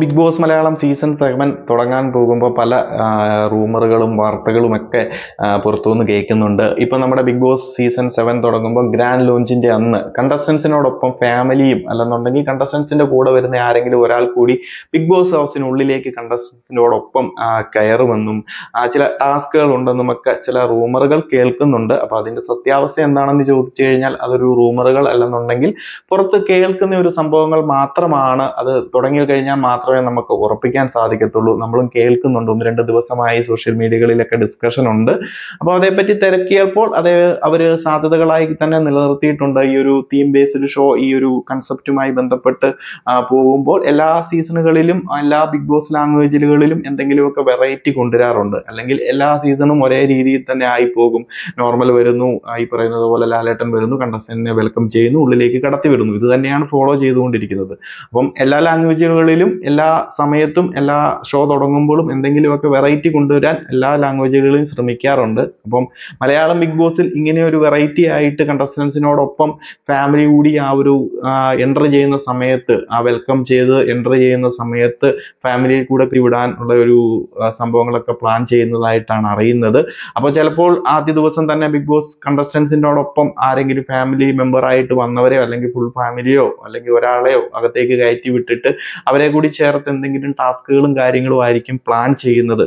Big boss Malayalam season 7 തുടങ്ങാൻ പോകുമ്പോൾ പല റൂമറുകളും വാർത്തകളും ഒക്കെ പുറത്തുനിന്ന് കേൾക്കുന്നുണ്ട്. ഇപ്പൊ നമ്മുടെ ബിഗ് ബോസ് സീസൺ 7 തുടങ്ങുമ്പോൾ ഗ്രാൻഡ് ലോഞ്ചിന്റെ അന്ന് കണ്ടസ്റ്റൻസിനോടൊപ്പം ഫാമിലിയും അല്ലെന്നുണ്ടെങ്കിൽ കണ്ടസ്റ്റൻസിന്റെ കൂടെ വരുന്ന ആരെങ്കിലും ഒരാൾ കൂടി ബിഗ് ബോസ് ഹൗസിനുള്ളിലേക്ക് കണ്ടസ്റ്റൻസിനോടൊപ്പം കയറുമെന്നും ചില ടാസ്കുകൾ ഉണ്ടെന്നും ഒക്കെ ചില റൂമറുകൾ കേൾക്കുന്നുണ്ട്. അപ്പൊ അതിന്റെ സത്യാവസ്ഥ എന്താണെന്ന് ചോദിച്ചു കഴിഞ്ഞാൽ അതൊരു റൂമറുകൾ അല്ലെന്നുണ്ടെങ്കിൽ പുറത്ത് കേൾക്കുന്ന ഒരു സംഭവങ്ങൾ മാത്രമാണ്. അത് തുടങ്ങി കഴിഞ്ഞാൽ മാത്രമേ നമുക്ക് ഉറപ്പിക്കാൻ സാധിക്കത്തുള്ളൂ. നമ്മളും കേൾക്കുന്നുണ്ട്, 1-2 ദിവസമായി സോഷ്യൽ മീഡിയകളിലൊക്കെ ഡിസ്കഷൻ ഉണ്ട്. അപ്പോൾ അതേപ്പറ്റി തിരക്കിയപ്പോൾ അവര് സാധ്യതകളായി തന്നെ നിലനിർത്തിയിട്ടുണ്ട്. ഈ ഒരു തീം ബേസ്ഡ് ഷോ, ഈ ഒരു കൺസെപ്റ്റുമായി ബന്ധപ്പെട്ട് പോകുമ്പോൾ എല്ലാ സീസണുകളിലും എല്ലാ ബിഗ് ബോസ് ലാംഗ്വേജുകളിലും എന്തെങ്കിലുമൊക്കെ വെറൈറ്റി കൊണ്ടുവരാറുണ്ട്. അല്ലെങ്കിൽ എല്ലാ സീസണും ഒരേ രീതിയിൽ തന്നെ ആയി പോകും. നോർമൽ വരുന്നു, ഈ പറയുന്നത് പോലെ ലാലേട്ടൻ വരുന്നു, കണ്ടസ്റ്റന്റിനെ വെൽക്കം ചെയ്യുന്നു, ഉള്ളിലേക്ക് കടത്തി വിടുന്നു. ഇത് തന്നെയാണ് ഫോളോ ചെയ്തുകൊണ്ടിരിക്കുന്നത്. അപ്പം എല്ലാ ലാംഗ്വേജുകളിലും എല്ലാ സമയത്തും എല്ലാ ഷോ തുടങ്ങുമ്പോഴും എന്തെങ്കിലുമൊക്കെ വെറൈറ്റി കൊണ്ടുവരാൻ എല്ലാ ലാംഗ്വേജുകളിലും ശ്രമിക്കാറുണ്ട്. അപ്പം മലയാളം ബിഗ് ബോസിൽ ഇങ്ങനെ ഒരു വെറൈറ്റി ആയിട്ട് കണ്ടസ്റ്റൻസിനോടൊപ്പം ഫാമിലി കൂടി ആ ഒരു എൻ്റർ ചെയ്യുന്ന സമയത്ത്, ആ വെൽക്കം ചെയ്ത് എൻ്റർ ചെയ്യുന്ന സമയത്ത് ഫാമിലിയെ കൂടെ വിടാൻ ഉള്ള ഒരു സംഭവങ്ങളൊക്കെ പ്ലാൻ ചെയ്യുന്നതായിട്ടാണ് അറിയുന്നത്. അപ്പോൾ ചിലപ്പോൾ ആദ്യ ദിവസം തന്നെ ബിഗ് ബോസ് കണ്ടസ്റ്റൻസിനോടൊപ്പം ആരെങ്കിലും ഫാമിലി മെമ്പർ ആയിട്ട് വന്നവരെയോ അല്ലെങ്കിൽ ഫുൾ ഫാമിലിയോ അല്ലെങ്കിൽ ഒരാളെയോ അകത്തേക്ക് കയറ്റി വിട്ടിട്ട് അവരെ കൂടി ചേർത്ത് എന്തെങ്കിലും ടാസ്കുകളും കാര്യങ്ങളും ആയിരിക്കും പ്ലാൻ ചെയ്യുന്നത്.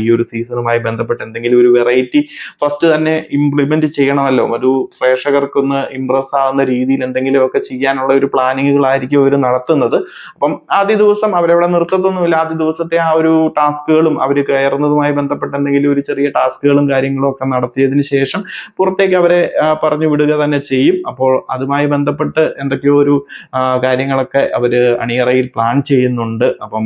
ഈ ഒരു സീസണുമായി ബന്ധപ്പെട്ട് എന്തെങ്കിലും ഒരു വെറൈറ്റി ഫസ്റ്റ് തന്നെ ഇംപ്ലിമെന്റ് ചെയ്യണമല്ലോ. ഒരു പ്രേക്ഷകർക്കൊന്ന് ഇംപ്രസ് ആവുന്ന രീതിയിൽ എന്തെങ്കിലുമൊക്കെ ചെയ്യാനുള്ള ഒരു പ്ലാനിങ്ങുകളായിരിക്കും അവർ നടത്തുന്നത്. അപ്പം ആദ്യ ദിവസം അവരവിടെ നിർത്തത്തൊന്നുമില്ല. ആദ്യ ദിവസത്തെ ആ ഒരു ടാസ്കുകളും അവർ കയറുന്നതുമായി ബന്ധപ്പെട്ട എന്തെങ്കിലും ഒരു ചെറിയ ടാസ്കുകളും കാര്യങ്ങളും ഒക്കെ നടത്തിയതിനു ശേഷം പുറത്തേക്ക് അവരെ പറഞ്ഞു വിടുക തന്നെ ചെയ്യും. അപ്പോൾ അതുമായി ബന്ധപ്പെട്ട് എന്തൊക്കെയോ ഒരു കാര്യങ്ങളൊക്കെ അവര് അണിയറയിൽ പ്ലാൻ ചെയ്യുന്നുണ്ട്. അപ്പം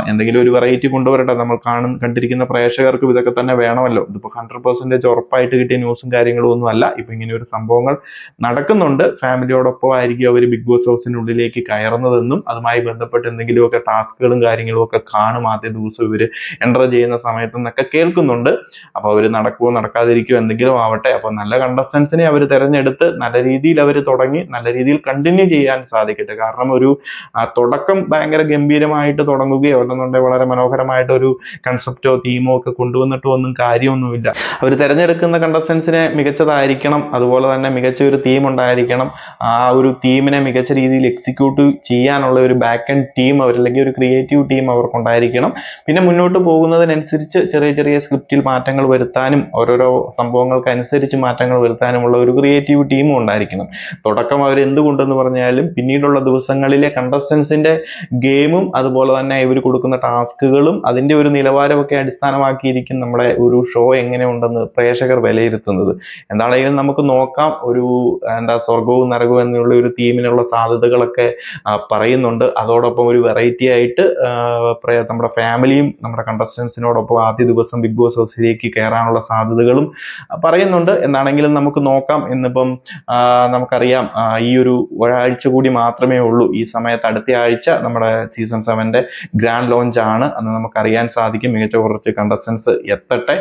എന്തെങ്കിലും ഒരു വെറൈറ്റി കൊണ്ടുവരട്ടെ. നമ്മൾ കണ്ടിരിക്കുന്ന പ്രേക്ഷകർക്കും ഇതൊക്കെ തന്നെ വേണമല്ലോ. ഇതിപ്പോ 100% ഉറപ്പായിട്ട് കിട്ടിയ ന്യൂസും കാര്യങ്ങളും ഒന്നും അല്ല. ഇപ്പൊ ഇങ്ങനെ ഒരു സംഭവങ്ങൾ നടക്കുന്നുണ്ട്. ഫാമിലിയോടൊപ്പം ആയിരിക്കും അവർ ബിഗ് ബോസ് ഹൗസിനുള്ളിലേക്ക് കയറുന്നതെന്നും അതുമായി ബന്ധപ്പെട്ട് എന്തെങ്കിലുമൊക്കെ ടാസ്കുകളും കാര്യങ്ങളും ഒക്കെ കാണും ആദ്യ ദിവസം ഇവര് എൻ്റർ ചെയ്യുന്ന സമയത്ത് എന്നൊക്കെ കേൾക്കുന്നുണ്ട്. അപ്പൊ അവര് നടക്കുമോ നടക്കാതിരിക്കുമോ എന്തെങ്കിലും ആവട്ടെ. അപ്പൊ നല്ല കണ്ടസ്റ്റൻസിനെ അവർ തെരഞ്ഞെടുത്ത് നല്ല രീതിയിൽ അവർ തുടങ്ങി നല്ല രീതിയിൽ കണ്ടിന്യൂ ചെയ്യാൻ സാധിക്കട്ടെ. കാരണം ഒരു തുടക്കം ഭയങ്കര ഗംഭീരമായിട്ട് തുടങ്ങുകയോ അല്ലെന്നുണ്ടെങ്കിൽ വളരെ മനോഹരമായിട്ട് ഒരു കൺസെപ്റ്റോ തീമോ ഒക്കെ കൊണ്ടുവന്നിട്ടോ ഒന്നും കാര്യമൊന്നുമില്ല. അവർ തിരഞ്ഞെടുക്കുന്ന കണ്ടസ്റ്റൻസിനെ മികച്ചതായിരിക്കണം, അതുപോലെ തന്നെ മികച്ച ഒരു തീം ഉണ്ടായിരിക്കണം. ആ ഒരു തീമിനെ മികച്ച രീതിയിൽ എക്സിക്യൂട്ട് ചെയ്യാനുള്ള ഒരു ബാക്ക് എൻഡ് ടീം അല്ലെങ്കിൽ ഒരു ക്രിയേറ്റീവ് ടീം അവർക്കുണ്ടായിരിക്കണം. പിന്നെ മുന്നോട്ട് പോകുന്നതിനനുസരിച്ച് ചെറിയ ചെറിയ സ്ക്രിപ്റ്റിൽ മാറ്റങ്ങൾ വരുത്താനും ഓരോരോ സംഭവങ്ങൾക്ക് അനുസരിച്ച് മാറ്റങ്ങൾ വരുത്താനുമുള്ള ഒരു ക്രിയേറ്റീവ് ടീമും ഉണ്ടായിരിക്കണം. തുടക്കം അവർ എന്തുകൊണ്ടെന്ന് പറഞ്ഞാലും പിന്നീടുള്ള ദിവസങ്ങളിലെ കണ്ടസ്റ്റൻസിന്റെ ഗെയിമും അതുപോലെ തന്നെ ഇവർ കൊടുക്കുന്ന ടാസ്കുകളും അതിന്റെ ഒരു നിലവാരമൊക്കെ അടിസ്ഥാനമാക്കിയിരിക്കും നമ്മുടെ ഒരു ഷോ എങ്ങനെയുണ്ടെന്ന് പ്രേക്ഷകർ വിലയിരുത്തുന്നത്. എന്താണെങ്കിലും നമുക്ക് നോക്കാം. ഒരു സ്വർഗവും നരകവും എന്നുള്ള ഒരു തീമിനുള്ള സാധ്യതകളൊക്കെ പറയുന്നുണ്ട്. അതോടൊപ്പം ഒരു വെറൈറ്റി ആയിട്ട് നമ്മുടെ ഫാമിലിയും നമ്മുടെ കണ്ടസ്റ്റൻസിനോടൊപ്പം ആദ്യ ദിവസം ബിഗ് ബോസ് ഹൗസിലേക്ക് കയറാനുള്ള സാധ്യതകളും പറയുന്നുണ്ട്. എന്താണെങ്കിലും നമുക്ക് നോക്കാം. ഇന്നിപ്പം നമുക്കറിയാം ഈ ഒരു ഒരാഴ്ച കൂടി മാത്രമേ ഉള്ളൂ. ഈ സമയത്ത് അടുത്ത ആഴ്ച നമ്മുടെ സീസൺ 7 ഗ്രാൻഡ് ലോഞ്ച് ആണ്. അന്ന് നമുക്കറിയാൻ സാധിക്കും. മികച്ച കുറച്ച് കണ്ടസ്റ്റൻസ് എത്തട്ടെ.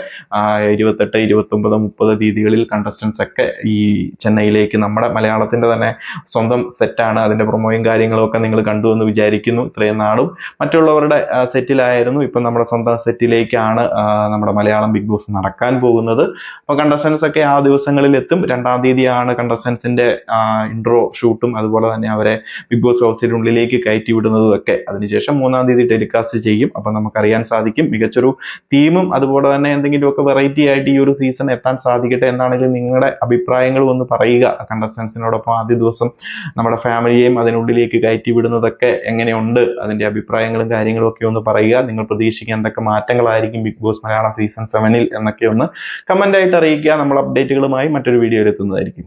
28, 29, 30 തീയതികളിൽ കണ്ടസ്റ്റൻസ് ഒക്കെ ഈ ചെന്നൈയിലേക്ക്, നമ്മുടെ മലയാളത്തിന്റെ തന്നെ സ്വന്തം സെറ്റാണ്. അതിന്റെ പ്രൊമോയും കാര്യങ്ങളും ഒക്കെ നിങ്ങൾ കണ്ടു എന്ന് വിചാരിക്കുന്നു. ഇത്രയും നാളും മറ്റുള്ളവരുടെ സെറ്റിലായിരുന്നു. ഇപ്പം നമ്മുടെ സ്വന്തം സെറ്റിലേക്കാണ് നമ്മുടെ മലയാളം ബിഗ് ബോസ് നടക്കാൻ പോകുന്നത്. അപ്പൊ കണ്ടസ്റ്റൻസ് ഒക്കെ ആ ദിവസങ്ങളിൽ എത്തും. 2-ാം തീയതിയാണ് കണ്ടസ്റ്റൻസിന്റെ ഇൻട്രോ ഷൂട്ടും അതുപോലെ തന്നെ അവരെ ബിഗ് ബോസ് ഹൗസിനുള്ളിലേക്ക് കയറ്റി വിടുന്നതും ഒക്കെ. അതിനുശേഷം 3-ാം തീയതി ടെലികാസ്റ്റ് ചെയ്യും. അപ്പൊ നമുക്കറിയാൻ സാധിക്കും. മികച്ചൊരു തീമും അതുപോലെ തന്നെ എന്തെങ്കിലുമൊക്കെ വെറൈറ്റി ആയിട്ട് ഈ ഒരു സീസൺ എത്താൻ സാധിക്കട്ടെ. എന്നാണെങ്കിലും നിങ്ങളുടെ അഭിപ്രായങ്ങളും ഒന്ന് പറയുക. കണ്ടസ്റ്റൻസിനോടൊപ്പം ആദ്യ ദിവസം നമ്മുടെ ഫാമിലിയെയും അതിനുള്ളിലേക്ക് കയറ്റി വിടുന്നതൊക്കെ എങ്ങനെയുണ്ട്, അതിന്റെ അഭിപ്രായങ്ങളും കാര്യങ്ങളും ഒക്കെ ഒന്ന് പറയുക. നിങ്ങൾ പ്രതീക്ഷിക്കുക എന്തൊക്കെ മാറ്റങ്ങളായിരിക്കും ബിഗ് ബോസ് മലയാളം സീസൺ 7 എന്നൊക്കെ ഒന്ന് കമന്റ് ആയിട്ട് അറിയിക്കുക. നമ്മൾ അപ്ഡേറ്റുകളുമായി മറ്റൊരു വീഡിയോയിൽ എത്തുന്നതായിരിക്കും.